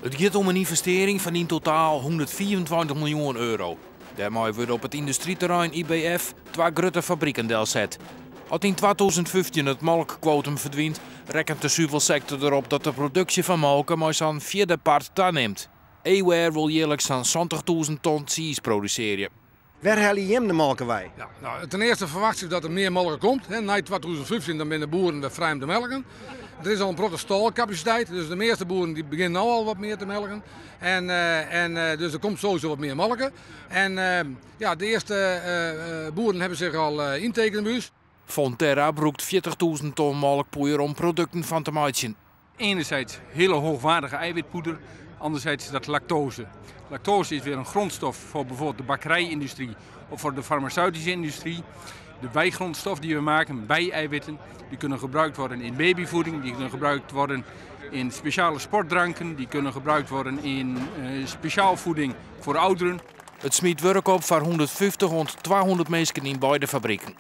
Het gaat om een investering van in totaal 124 miljoen euro. Daarmee worden op het industrieterrein IBF twee grote fabrieken deelzet. Als in 2015 het melkquotum verdwijnt, rekent de zuivelsector erop dat de productie van melk maar zo'n vierde part toeneemt. EWR wil jaarlijks zo'n 70.000 ton cheese produceren. Waar haal je hem de melkerij? Ja, nou, ten eerste verwacht ik dat er meer melk komt. Na 2015 dan binnen de boeren weer vrij om te melken. Er is al een grote stalcapaciteit, dus de meeste boeren die beginnen nu al wat meer te melken. Dus er komt sowieso wat meer melken. De eerste boeren hebben zich al intekenen bij ons. Fonterra broekt 40.000 ton melkpoeier om producten van te maken. Enerzijds hele hoogwaardige eiwitpoeder, anderzijds is dat lactose. Lactose is weer een grondstof voor bijvoorbeeld de bakkerijindustrie of voor de farmaceutische industrie. De bijgrondstof die we maken, bijeiwitten, die kunnen gebruikt worden in babyvoeding, die kunnen gebruikt worden in speciale sportdranken, die kunnen gebruikt worden in speciaalvoeding voor ouderen. Het smiet werk op voor 150 tot 200 mensen in beide fabrieken.